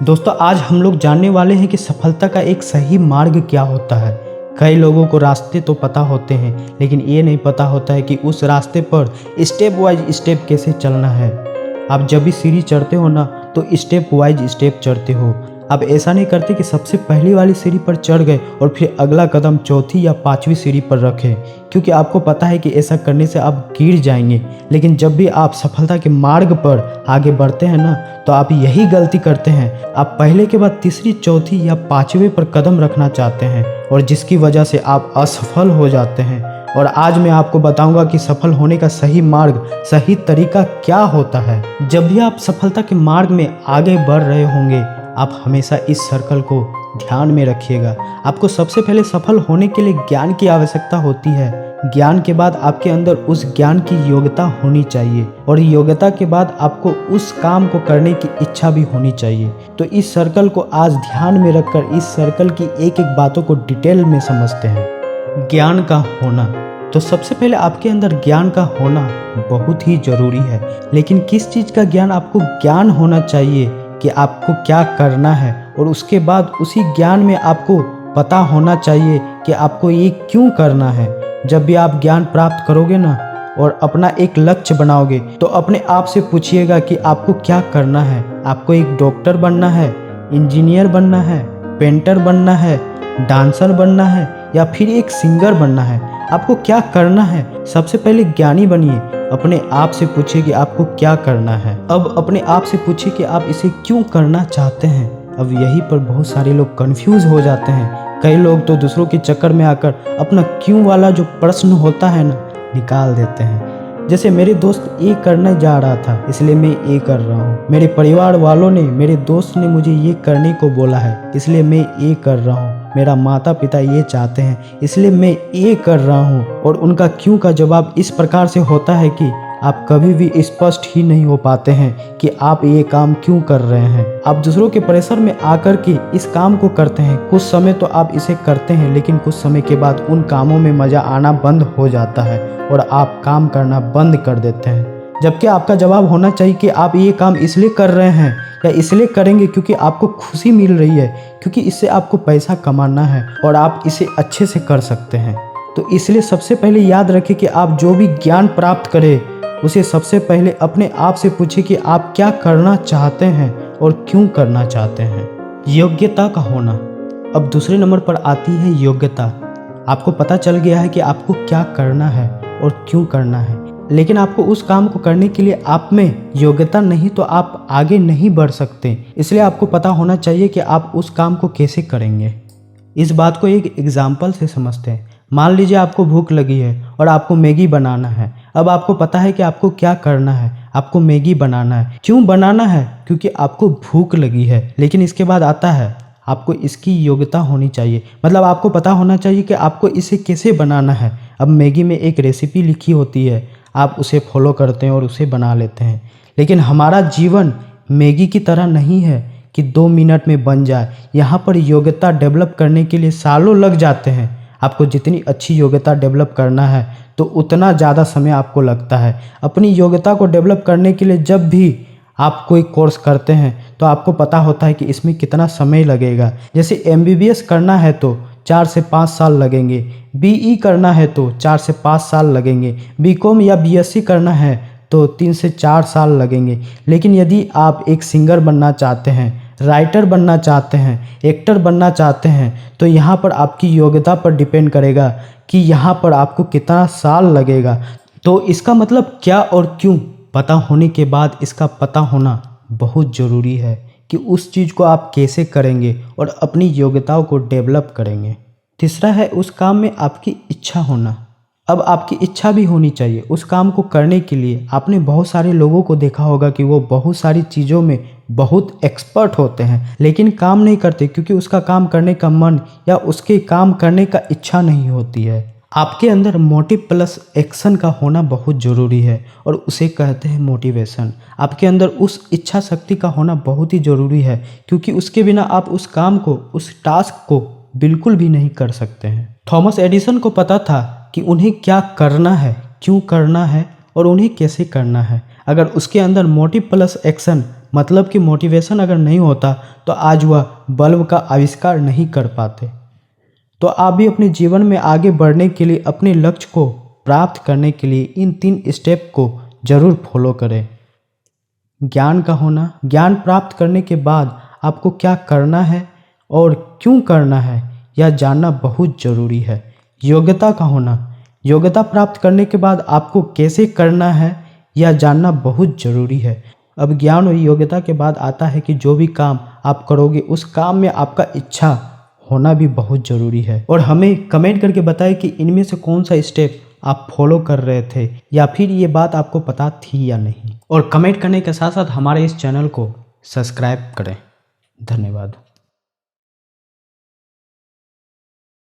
दोस्तों आज हम लोग जानने वाले हैं कि सफलता का एक सही मार्ग क्या होता है। कई लोगों को रास्ते तो पता होते हैं लेकिन ये नहीं पता होता है कि उस रास्ते पर स्टेप वाइज स्टेप कैसे चलना है। आप जब भी सीढ़ी चढ़ते हो ना तो स्टेप वाइज स्टेप चढ़ते हो। आप ऐसा नहीं करते कि सबसे पहली वाली सीढ़ी पर चढ़ गए और फिर अगला कदम चौथी या पांचवी सीढ़ी पर रखें, क्योंकि आपको पता है कि ऐसा करने से आप गिर जाएंगे। लेकिन जब भी आप सफलता के मार्ग पर आगे बढ़ते हैं ना तो आप यही गलती करते हैं। आप पहले के बाद तीसरी चौथी या पांचवें पर कदम रखना चाहते हैं और जिसकी वजह से आप असफल हो जाते हैं। और आज मैं आपको बताऊंगा कि सफल होने का सही मार्ग, सही तरीका क्या होता है। जब भी आप सफलता के मार्ग में आगे बढ़ रहे होंगे, आप हमेशा इस सर्कल को ध्यान में रखिएगा। आपको सबसे पहले सफल होने के लिए ज्ञान की आवश्यकता होती है। ज्ञान के बाद आपके अंदर उस ज्ञान की योग्यता होनी चाहिए और योग्यता के बाद आपको उस काम को करने की इच्छा भी होनी चाहिए। तो इस सर्कल को आज ध्यान में रखकर इस सर्कल की एक एक बातों को डिटेल में समझते हैं। ज्ञान का होना, तो सबसे पहले आपके अंदर ज्ञान का होना बहुत ही जरूरी है। लेकिन किस चीज़ का ज्ञान? आपको ज्ञान होना चाहिए कि आपको क्या करना है और उसके बाद उसी ज्ञान में आपको पता होना चाहिए कि आपको ये क्यों करना है। जब भी आप ज्ञान प्राप्त करोगे ना और अपना एक लक्ष्य बनाओगे तो अपने आप से पूछिएगा कि आपको क्या करना है। आपको एक डॉक्टर बनना है, इंजीनियर बनना है, पेंटर बनना है, डांसर बनना है या फिर एक सिंगर बनना है? आपको क्या करना है? सबसे पहले ज्ञानी बनिए। अपने आप से पूछिए कि आपको क्या करना है। अब अपने आप से पूछिए कि आप इसे क्यों करना चाहते हैं। अब यहीं पर बहुत सारे लोग कंफ्यूज हो जाते हैं। कई लोग तो दूसरों के चक्कर में आकर अपना क्यों वाला जो प्रश्न होता है ना निकाल देते हैं। जैसे मेरे दोस्त ये करने जा रहा था इसलिए मैं ये कर रहा हूँ, मेरे परिवार वालों ने, मेरे दोस्त ने मुझे ये करने को बोला है इसलिए मैं ये कर रहा हूँ, मेरा माता पिता ये चाहते हैं इसलिए मैं ये कर रहा हूँ। और उनका क्यों का जवाब इस प्रकार से होता है कि आप कभी भी स्पष्ट ही नहीं हो पाते हैं कि आप ये काम क्यों कर रहे हैं। आप दूसरों के प्रेशर में आकर के इस काम को करते हैं। कुछ समय तो आप इसे करते हैं लेकिन कुछ समय के बाद उन कामों में मज़ा आना बंद हो जाता है और आप काम करना बंद कर देते हैं। जबकि आपका जवाब होना चाहिए कि आप ये काम इसलिए कर रहे हैं या इसलिए करेंगे क्योंकि आपको खुशी मिल रही है, क्योंकि इससे आपको पैसा कमाना है और आप इसे अच्छे से कर सकते हैं। तो इसलिए सबसे पहले याद रखें कि आप जो भी ज्ञान प्राप्त करें उसे सबसे पहले अपने आप से पूछिए कि आप क्या करना चाहते हैं और क्यों करना चाहते हैं। योग्यता का होना, अब दूसरे नंबर पर आती है योग्यता। आपको पता चल गया है कि आपको क्या करना है और क्यों करना है, लेकिन आपको उस काम को करने के लिए आप में योग्यता नहीं तो आप आगे नहीं बढ़ सकते। इसलिए आपको पता होना चाहिए कि आप उस काम को कैसे करेंगे। इस बात को एक एग्जाम्पल से समझते हैं। मान लीजिए आपको भूख लगी है और आपको मैगी बनाना है। अब आपको पता है कि आपको क्या करना है, आपको मैगी बनाना है। क्यों बनाना है? क्योंकि आपको भूख लगी है। लेकिन इसके बाद आता है आपको इसकी योग्यता होनी चाहिए, मतलब आपको पता होना चाहिए कि आपको इसे कैसे बनाना है। अब मैगी में एक रेसिपी लिखी होती है, आप उसे फॉलो करते हैं और उसे बना लेते हैं। लेकिन हमारा जीवन मैगी की तरह नहीं है कि 2 मिनट में बन जाए। यहाँ पर योग्यता डेवलप करने के लिए सालों लग जाते हैं। आपको जितनी अच्छी योग्यता डेवलप करना है तो उतना ज़्यादा समय आपको लगता है। अपनी योग्यता को डेवलप करने के लिए जब भी आप कोई कोर्स करते हैं तो आपको पता होता है कि इसमें कितना समय लगेगा। जैसे MBBS करना है तो 4 से 5 साल लगेंगे, BE करना है तो 4 से 5 साल लगेंगे, BCom या BSc करना है तो 3 से 4 साल लगेंगे। लेकिन यदि आप एक सिंगर बनना चाहते हैं, राइटर बनना चाहते हैं, एक्टर बनना चाहते हैं तो यहाँ पर आपकी योग्यता पर डिपेंड करेगा कि यहाँ पर आपको कितना साल लगेगा। तो इसका मतलब क्या और क्यों पता होने के बाद इसका पता होना बहुत ज़रूरी है कि उस चीज़ को आप कैसे करेंगे और अपनी योग्यताओं को डेवलप करेंगे। तीसरा है उस काम में आपकी इच्छा होना। अब आपकी इच्छा भी होनी चाहिए उस काम को करने के लिए। आपने बहुत सारे लोगों को देखा होगा कि वो बहुत सारी चीज़ों में बहुत एक्सपर्ट होते हैं लेकिन काम नहीं करते क्योंकि उसका काम करने का मन या उसके काम करने का इच्छा नहीं होती है। आपके अंदर मोटिव प्लस एक्शन का होना बहुत ज़रूरी है और उसे कहते हैं मोटिवेशन। आपके अंदर उस इच्छा शक्ति का होना बहुत ही ज़रूरी है क्योंकि उसके बिना आप उस काम को, उस टास्क को बिल्कुल भी नहीं कर सकते हैं। थॉमस एडिसन को पता था कि उन्हें क्या करना है, क्यों करना है और उन्हें कैसे करना है। अगर उसके अंदर मोटिव प्लस एक्शन मतलब कि मोटिवेशन अगर नहीं होता तो आज वह बल्ब का आविष्कार नहीं कर पाते। तो आप भी अपने जीवन में आगे बढ़ने के लिए, अपने लक्ष्य को प्राप्त करने के लिए इन 3 स्टेप को जरूर फॉलो करें। ज्ञान का होना, ज्ञान प्राप्त करने के बाद आपको क्या करना है और क्यों करना है यह जानना बहुत ज़रूरी है। योग्यता का होना, योग्यता प्राप्त करने के बाद आपको कैसे करना है यह जानना बहुत ज़रूरी है। अब ज्ञान और योग्यता के बाद आता है कि जो भी काम आप करोगे उस काम में आपका इच्छा होना भी बहुत ज़रूरी है। और हमें कमेंट करके बताएं कि इनमें से कौन सा स्टेप आप फॉलो कर रहे थे या फिर ये बात आपको पता थी या नहीं। और कमेंट करने के साथ साथ हमारे इस चैनल को सब्सक्राइब करें। धन्यवाद।